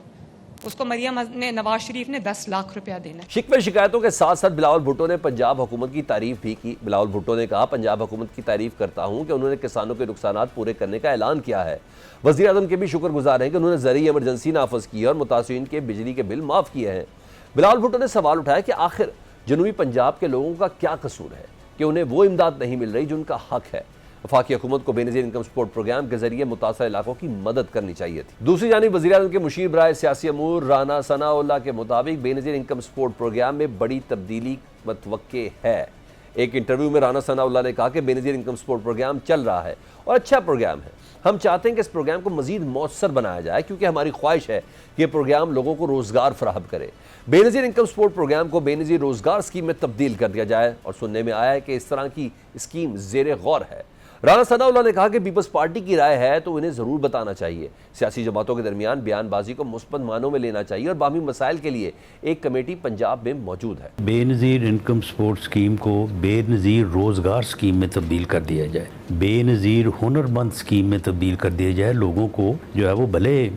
उसको मरियम ने नवाज शरीफ ने 10 लाख रुपया देना। शिकवे शिकायतों के साथ साथ बिलावल भुट्टो ने पंजाब हुकूमत की तारीफ भी की। बिलावल भुट्टो ने कहा पंजाब हुकूमत की तारीफ करता हूं कि उन्होंने किसानों के नुकसानात पूरे करने का ऐलान किया है। वज़ीर आज़म के भी शुक्रगुजार हैं कि उन्होंने ज़रूरी इमरजेंसी नाफज की है और मुतासिरीन के बिजली के बिल माफ़ किए हैं। बिलावल भुट्टो ने सवाल उठाया कि आखिर जनूबी पंजाब के लोगों का क्या कसूर है कि उन्हें वो इमदाद नहीं मिल रही जो उनका हक है। वफाकी हुकूमत को बेनज़ीर इनकम सपोर्ट प्रोग्राम के जरिए मुतासर इलाकों की मदद करनी चाहिए थी। दूसरी जानिब वज़ीर आज़म के मुशीर बराए सियासी अमूर राना सनाउल्लाह के मुताबिक बेनज़ीर इनकम सपोर्ट प्रोग्राम में बड़ी तब्दीली मतवक्के है। एक इंटरव्यू में राना सनाउल्लाह ने कहा कि बेनज़ीर इनकम सपोर्ट प्रोग्राम चल रहा है और अच्छा प्रोग्राम है। हम चाहते हैं कि इस प्रोग्राम को मजीद मौसर बनाया जाए क्योंकि हमारी ख्वाहिश है कि यह प्रोग्राम लोगों को रोजगार फराहम करे। बेनज़ीर इनकम सपोर्ट प्रोग्राम को बेनज़ीर रोजगार स्कीम में तब्दील कर दिया जाए और सुनने में आया है कि इस तरह की स्कीम ज़ेरे गौर है। राना सनाउल्लाह ने कहा कि पीपल्स पार्टी की राय है तो इन्हें ज़रूर बताना चाहिए। सियासी जमातों के दरमियान बयानबाजी को मुस्बत मानों में लेना चाहिए और बाहमी मसाइल के लिए एक कमेटी पंजाब में मौजूद है। बेनज़ीर इनकम सपोर्ट स्कीम को बेनज़ीर रोज़गार स्कीम में तब्दील कर दिया जाए, बेनज़ीर हुनरमंद स्कीम में तब्दील कर दिया जाए। लोगों को जो है वो भले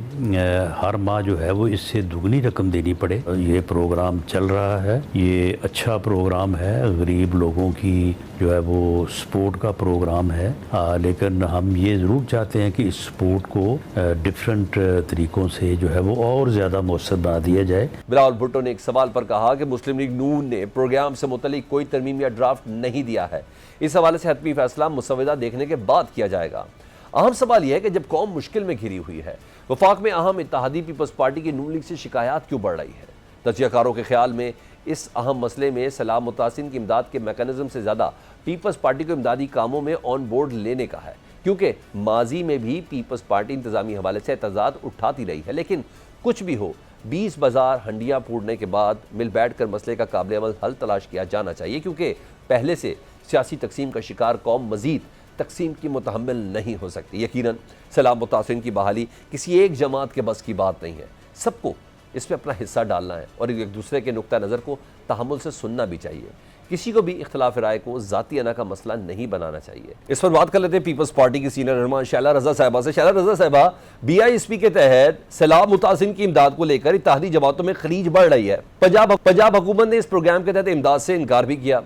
हर माह जो है वो इससे दुगनी रकम देनी पड़े। ये प्रोग्राम चल रहा है, ये अच्छा प्रोग्राम है, गरीब लोगों की जो है वो सपोर्ट का प्रोग्राम है। लेकिन हम ये ज़रूर चाहते हैं कि इस सपोर्ट को डिफरेंट तरीक़ों से जो है वो और ज़्यादा मौसर बना दिया जाए। बिलावल भुट्टो ने एक सवाल पर कहा कि मुस्लिम लीग नून ने प्रोग्राम से मुतल्लिक कोई तरमीम या ड्राफ्ट नहीं दिया है। इस हवाले से हतमी फैसला मुसवदा देखने के बाद किया जाएगा। अहम सवाल यह है कि जब कौम मुश्किल में घिरी हुई है, वफाक में अहम इत्तेहादी पीपल्स पार्टी की नून लीग से शिकायत क्यों बढ़ रही है? तजियाकारों के ख्याल में इस अहम मसले में सलाह मुतासिन की इमदाद के मैकेनिज्म से ज़्यादा पीपल्स पार्टी को इमदादी कामों में ऑन बोर्ड लेने का है, क्योंकि माजी में भी पीपल्स पार्टी इंतजामी हवाले से एतजाज उठाती रही है। लेकिन कुछ भी हो, 20 बाजार हंडियाँ फोड़ने के बाद मिल बैठ कर मसले का काबिल अमल हल तलाश किया जाना चाहिए, क्योंकि पहले से सियासी तकसीम का शिकार कौम मजीद तकसीम की मुतहम्मिल नहीं हो सकती। यकीनन सलाह मुतासिन की बहाली किसी एक जमात के बस की बात नहीं है। सबको इसमें अपना हिस्सा डालना है और एक दूसरे के नुक्ता नज़र को तहम्मुल से सुनना भी चाहिए। किसी को भी इख्तिलाफ राय को ज़ाती अना का मसला नहीं बनाना चाहिए। इस पर बात कर लेते हैं पीपल्स पार्टी की सीनियर रहनुमा शैला रज़ा साहिबा से। शैला रज़ा साहिबा, BISP के तहत सलाह मुतासिन की इमदाद को लेकर इत्तेहादी जमातों में खलीज बढ़ रही है। पंजाब हुकूमत ने इस प्रोग्राम के तहत इमदाद से इनकार भी किया।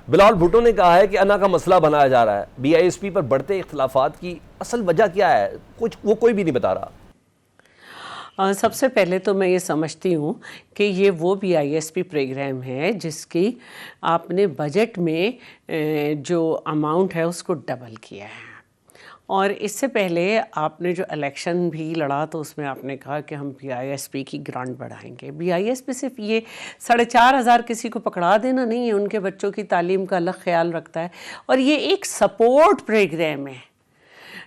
बिलावल भुट्टो ने कहा है कि अना का मसला बनाया जा रहा है। BISP पर बढ़ते इख्तिलाफात की असल वजह क्या है, वो कोई भी नहीं बता रहा। सबसे पहले तो मैं ये समझती हूँ कि ये वो BISP प्रोग्राम है जिसकी आपने बजट में जो अमाउंट है उसको डबल किया है। और इससे पहले आपने जो इलेक्शन भी लड़ा तो उसमें आपने कहा कि हम BISP की ग्रांट बढ़ाएंगे। BISP सिर्फ ये 4,500 किसी को पकड़ा देना नहीं है, उनके बच्चों की तालीम का अलग ख्याल रखता है। और ये एक सपोर्ट प्रोग्राम है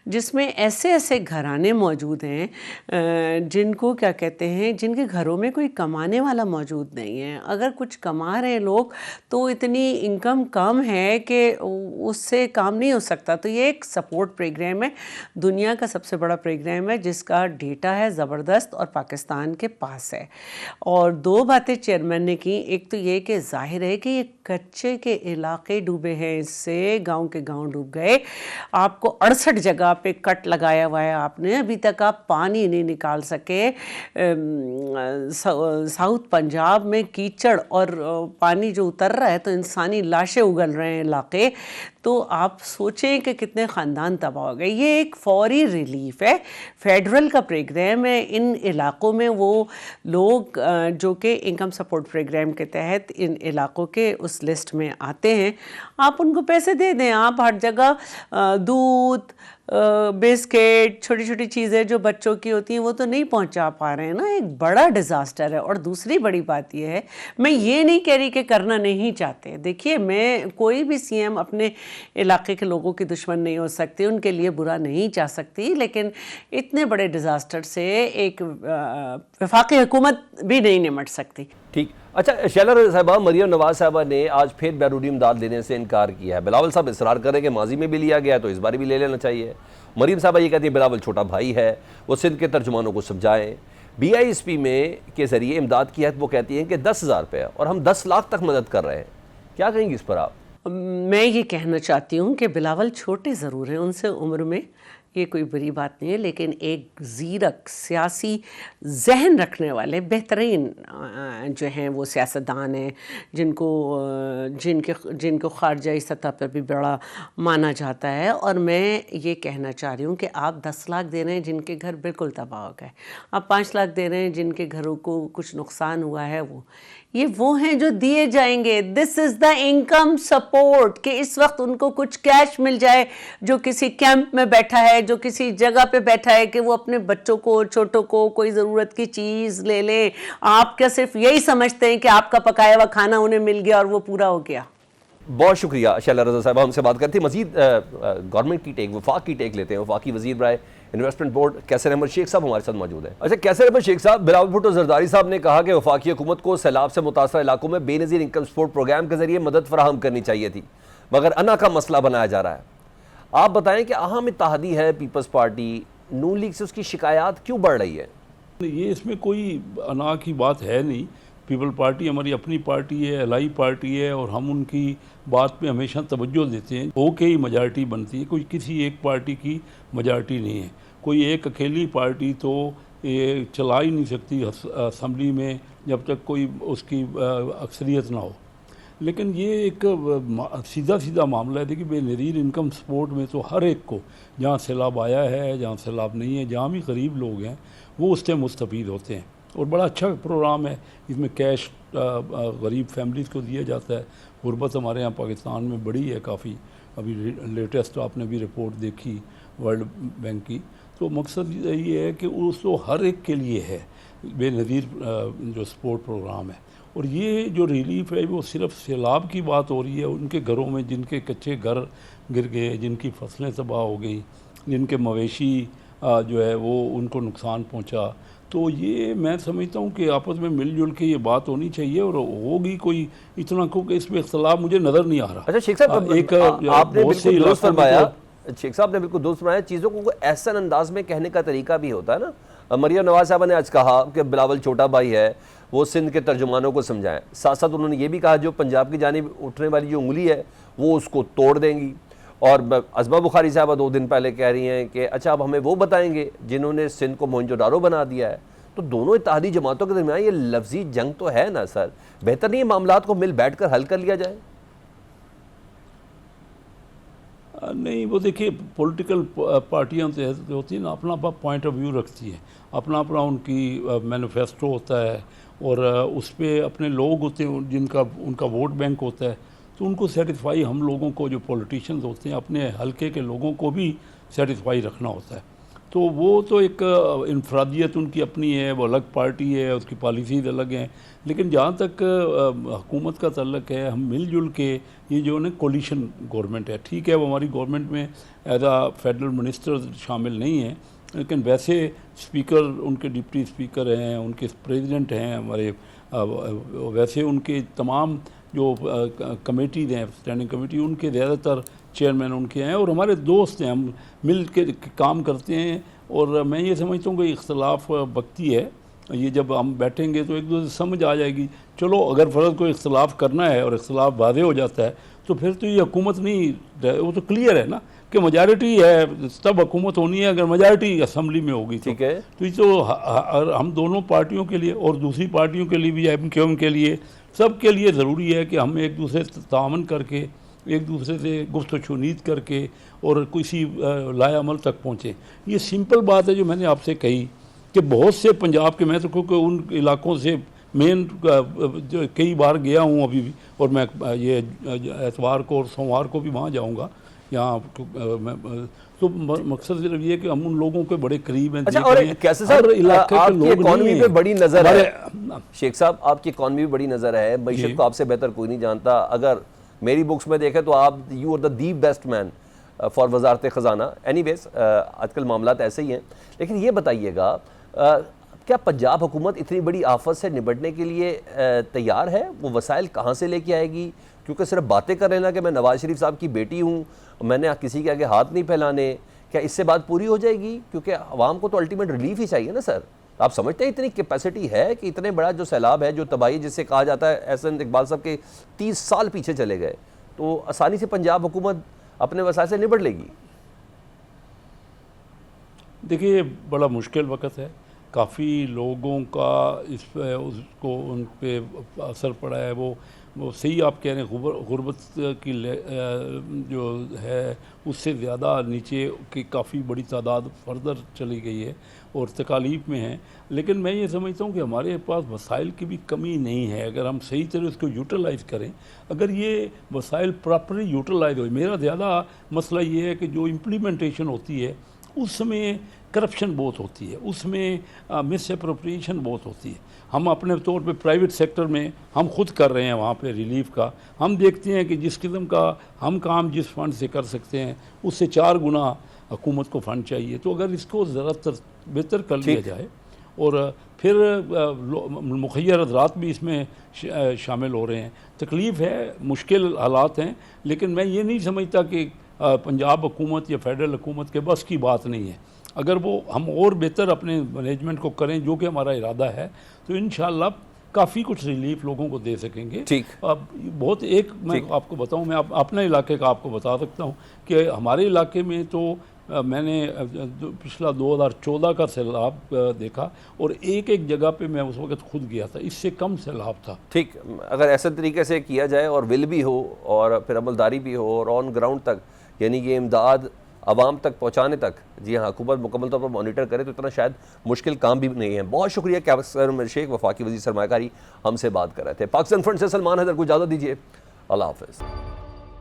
जिसमें ऐसे ऐसे घराने मौजूद हैं जिनको क्या कहते हैं, जिनके घरों में कोई कमाने वाला मौजूद नहीं है। अगर कुछ कमा रहे लोग तो इतनी इनकम कम है कि उससे काम नहीं हो सकता। तो ये एक सपोर्ट प्रोग्राम है, दुनिया का सबसे बड़ा प्रोग्राम है जिसका डेटा है ज़बरदस्त और पाकिस्तान के पास है। और दो बातें चेयरमैन ने की, एक तो ये कि जाहिर है कि ये कच्चे के इलाके डूबे हैं, इससे गांव के गांव डूब गए। आपको 68 जगह पे कट लगाया हुआ है आपने, अभी तक आप पानी नहीं निकाल सके। साउथ पंजाब में कीचड़ और पानी जो उतर रहा है तो इंसानी लाशें उगल रहे हैं इलाके। तो आप सोचें कि कितने ख़ानदान तबाह हो गए। ये एक फौरी रिलीफ है, फेडरल का प्रोग्राम है। इन इलाकों में वो लोग जो कि इनकम सपोर्ट प्रोग्राम के तहत इन इलाकों के उस लिस्ट में आते हैं, आप उनको पैसे दे दें। आप हर जगह दूध, बिस्किट, छोटी छोटी चीज़ें जो बच्चों की होती हैं वो तो नहीं पहुंचा पा रहे हैं ना। एक बड़ा डिज़ास्टर है। और दूसरी बड़ी बात यह है, मैं ये नहीं कह रही कि करना नहीं चाहते। देखिए, मैं कोई भी CM अपने इलाके के लोगों की दुश्मन नहीं हो सकती, उनके लिए बुरा नहीं चाह सकती, लेकिन इतने बड़े डिज़ास्टर से एक वफाकी हुकूमत भी नहीं निमट सकती। ठीक। अच्छा शैला साहिबा, मरियम नवाज साहिबा ने आज फिर बैरूनी इमदाद लेने से इनकार किया है। बिलावल साहब इसरार कर रहे हैं कि माजी में भी लिया गया तो इस बार भी ले लेना चाहिए। मरियम साहबा ये कहती है बिलावल छोटा भाई है, वो सिंध के तर्जुमानों को समझाएं। BISP में के ज़रिए इमदाद की है, वो कहती हैं कि 10,000 रुपये और हम 10 लाख तक मदद कर रहे हैं। क्या कहेंगी इस पर आप? मैं ये कहना चाहती हूँ कि बिलावल छोटे ज़रूर हैं उनसे उम्र में, ये कोई बुरी बात नहीं है, लेकिन एक ज़ीरक सियासी जहन रखने वाले बेहतरीन जो हैं वो सियासतदान हैं जिनको ख़ारजाई सतह पर भी बड़ा माना जाता है। और मैं ये कहना चाह रही हूँ कि आप 10 लाख दे रहे हैं जिनके घर बिल्कुल तबाह हो गए, आप 5 लाख दे रहे हैं जिनके घरों को कुछ नुकसान हुआ है, वो हैं जो दिए जाएंगे। This is the income support, कि इस वक्त उनको कुछ कैश मिल जाए, जो किसी कैंप में बैठा है, जो किसी जगह पे बैठा है, कि वो अपने बच्चों को, छोटों को कोई ज़रूरत की चीज़ ले लें। आप क्या सिर्फ यही समझते हैं कि आपका पकाया हुआ खाना उन्हें मिल गया और वो पूरा हो गया? बहुत शुक्रिया शैला रजा साहब, हमसे बात करती। मजीद गवर्नमेंट की टेक, वफाक की टेक लेते हैं। वफाकी वजीर बराए इन्वेस्टमेंट बोर्ड कैसर अहमद शेख साहब हमारे साथ मौजूद हैं। अच्छा कैसर अहमद शेख साहब, बिलावल भुट्टो जरदारी साहब ने कहा कि वफाकी हुकूमत को सैलाब से मुतासर इलाकों में बेनज़ीर इनकम सपोर्ट प्रोग्राम के जरिए मदद फराहम करनी चाहिए थी, मगर अना का मसला बनाया जा रहा है। आप बताएं कि अहम इत्तेहादी है पीपल्स पार्टी, नून लीग से उसकी शिकायत क्यों बढ़ रही है? ये इसमें कोई अना की बात है नहीं। पीपल पार्टी हमारी अपनी पार्टी है, एलाई पार्टी है, और हम उनकी बात पे हमेशा तवज्जो देते हैं। होके ही मेजॉरिटी बनती है, कोई किसी एक पार्टी की मेजॉरिटी नहीं है। कोई एक अकेली पार्टी तो ये चला ही नहीं सकती असम्बली में जब तक कोई उसकी अक्सरियत ना हो। लेकिन ये एक सीधा सीधा मामला है। देखिए, बेनज़ीर इनकम सपोर्ट में तो हर एक को, जहाँ सैलाब आया है, जहाँ सैलाब नहीं है, जहाँ भी गरीब लोग हैं वो उससे मुस्तफ़ीद होते हैं। और बड़ा अच्छा प्रोग्राम है। इसमें कैश गरीब फैमिलीज़ को दिया जाता है। गुरबत हमारे यहाँ पाकिस्तान में बड़ी है काफ़ी। अभी लेटेस्ट आपने भी रिपोर्ट देखी वर्ल्ड बैंक की। तो मकसद ये है कि उसको हर एक के लिए है बेनज़ीर जो सपोर्ट प्रोग्राम है। और ये जो रिलीफ है वो सिर्फ सैलाब की बात हो रही है। उनके घरों में जिनके कच्चे घर गिर गए, जिनकी फसलें तबाह हो गई, जिनके मवेशी जो है वो उनको नुकसान पहुंचा, तो ये मैं समझता हूँ कि आपस में मिलजुल के ये बात होनी चाहिए। और होगी कोई इतना क्योंकि इसमें इख्तलाफ मुझे नज़र नहीं आ रहा। अच्छा शेख साहब, आपने बिल्कुल दुरुस्त फरमाया, शेख साहब ने बिल्कुल दुरुस्त फरमाया। चीज़ों को ऐसा अंदाज में कहने का तरीका भी होता है ना। मरियम नवाज साहबा ने आज कहा कि बिलावल छोटा भाई है, वो सिंध के तर्जुमानों को समझाएं। साथ साथ उन्होंने ये भी कहा जो पंजाब की जानिब उठने वाली जो उंगली है वो उसको तोड़ देंगी। और अज़मा बुखारी साहबा 2 दिन पहले कह रही हैं कि अच्छा अब हमें वो बताएंगे जिन्होंने सिंध को मोहनजोदारो बना दिया है। तो दोनों इत्तेहादी जमातों के दरमियान ये लफ्जी जंग तो है ना सर, बेहतर नहीं मामलात को मिल बैठ कर हल कर लिया जाए? नहीं, वो देखिए पॉलिटिकल पार्टियां जो होती हैं ना, अपना अपना पॉइंट ऑफ व्यू रखती हैं, अपना अपना उनकी मैनिफेस्टो होता है, और उस पर अपने लोग होते हैं जिनका उनका वोट बैंक होता है। तो उनको सेटिस्फाई हम लोगों को, जो पॉलिटिशियंस होते हैं, अपने हलके के लोगों को भी सेटिस्फाई रखना होता है। तो वो तो एक इनफरादियत उनकी अपनी है, वो अलग पार्टी है, उसकी पॉलिसीज़ अलग हैं। लेकिन जहाँ तक हुकूमत का तल्लक है, हम मिलजुल के ये जो है कोलिशन गवर्नमेंट है, ठीक है, वो हमारी गवर्नमेंट में एज आ फेडरल मिनिस्टर शामिल नहीं है, लेकिन वैसे स्पीकर उनके डिप्टी स्पीकर हैं, उनके प्रेसिडेंट हैं हमारे, वैसे उनके तमाम जो कमेटीज़ हैं, स्टैंडिंग कमेटी, उनके ज़्यादातर चेयरमैन उनके हैं, और हमारे दोस्त हैं, हम मिल के काम करते हैं। और मैं ये समझता हूँ कि इख्तलाफ वक्ती है, ये जब हम बैठेंगे तो एक दूसरे से समझ आ जाएगी। चलो, अगर फ़र्ज़ को इख्तलाफ करना है और इख्तलाफ वाज़े हो जाता है तो फिर तो ये हुकूमत नहीं, वो तो क्लियर है ना कि मेजॉरिटी है तब हुकूमत होनी है, अगर मेजॉरिटी असम्बली में होगी ठीक है। तो ये तो हम दोनों पार्टियों के लिए और दूसरी पार्टियों के लिए भी, MKM के लिए, सब के लिए ज़रूरी है कि हम एक दूसरे से तामन करके, एक दूसरे से गुफ्त-व-शुनीद करके और किसी लाए अमल तक पहुँचे। ये सिंपल बात है जो मैंने आपसे कही कि बहुत से पंजाब के, मैं तो क्योंकि उन इलाकों से मेन जो कई बार गया हूँ अभी भी, और मैं ये एतवार को और सोमवार को भी वहाँ जाऊँगा यहाँ, तो मकसद सिर्फ ये कि हम उन लोगों के बड़े करीब हैं। अच्छा, और कैसे साहब आपकी इकॉनमी पे बड़ी नज़र है शेख साहब, आपकी इकॉनमी भी बड़ी नज़र है, मईशत को आपसे बेहतर कोई नहीं जानता। अगर मेरी बुक्स में देखें तो आप you are the best man for वजारत ख़जाना। एनीवेज, आजकल मामलात ऐसे ही हैं। लेकिन ये बताइएगा, क्या पंजाब हुकूमत इतनी बड़ी आफत से निपटने के लिए तैयार है? वो वसाइल कहाँ से लेके आएगी? क्योंकि सिर्फ बातें कर लेना कि मैं नवाज शरीफ साहब की बेटी हूँ, मैंने किसी के आगे हाथ नहीं फैलाने, क्या इससे बात पूरी हो जाएगी? क्योंकि आवाम को तो अल्टीमेट रिलीफ ही चाहिए ना सर। आप समझते हैं इतनी कैपेसिटी है कि इतने बड़ा जो सैलाब है, जो तबाही जिससे कहा जाता है, एहसन इकबाल साहब के 30 साल पीछे चले गए, तो आसानी से पंजाब हुकूमत अपने वसाइल से निपट लेगी? देखिए, बड़ा मुश्किल वक्त है, काफ़ी लोगों का इस पे उसको उन पे असर पड़ा है। वो सही आप कह रहे हैं, गुर्बत की जो है उससे ज़्यादा नीचे की काफ़ी बड़ी तादाद फर्दर चली गई है और तकालीफ में है। लेकिन मैं ये समझता हूँ कि हमारे पास वसाइल की भी कमी नहीं है, अगर हम सही तरह उसको यूटिलाइज़ करें, अगर ये वसाइल प्रॉपरली यूटिलाइज हो। मेरा ज़्यादा मसला ये है कि जो इम्प्लीमेंटेशन होती है उस समय करप्शन बहुत होती है, उसमें मिस अप्रोप्रिएशन बहुत होती है। हम अपने तौर पे प्राइवेट सेक्टर में हम खुद कर रहे हैं वहाँ पे रिलीफ का, हम देखते हैं कि जिस किस्म का हम काम जिस फंड से कर सकते हैं उससे 4 गुना हुकूमत को फ़ंड चाहिए। तो अगर इसको ज़रा बेहतर कर लिया जाए और फिर मुखय्यर हज़रात भी इसमें शामिल हो रहे हैं। तकलीफ़ है, मुश्किल हालात हैं, लेकिन मैं ये नहीं समझता कि पंजाब हुकूमत या फेडरल हुकूमत के बस की बात नहीं है। अगर वो हम और बेहतर अपने मैनेजमेंट को करें, जो कि हमारा इरादा है, तो इंशाअल्लाह काफ़ी कुछ रिलीफ लोगों को दे सकेंगे। ठीक। अब बहुत एक मैं आपको बताऊं, मैं अपने इलाके का आपको बता सकता हूं कि हमारे इलाके में तो मैंने पिछला 2014 का सैलाब देखा और एक जगह पे मैं उस वक्त खुद गया था, इससे कम सैलाब था। ठीक, अगर ऐसे तरीके से किया जाए और विल भी हो और फिर अमलदारी भी हो और ऑन ग्राउंड तक, यानी कि इमदाद आवाम तक पहुँचाने तक, जी हाँ, हुकूमत मुकम्मल तौर पर मॉनिटर करे, तो इतना शायद मुश्किल काम भी नहीं है। बहुत शुक्रिया कैप्टन शेख, वफाकी वज़ीर सरमायाकारी, हमसे बात कर रहे थे। पाकिस्तान फ्रंट से सलमान हैदर को इजाज़त दीजिए। अल्लाह हाफ़िज़।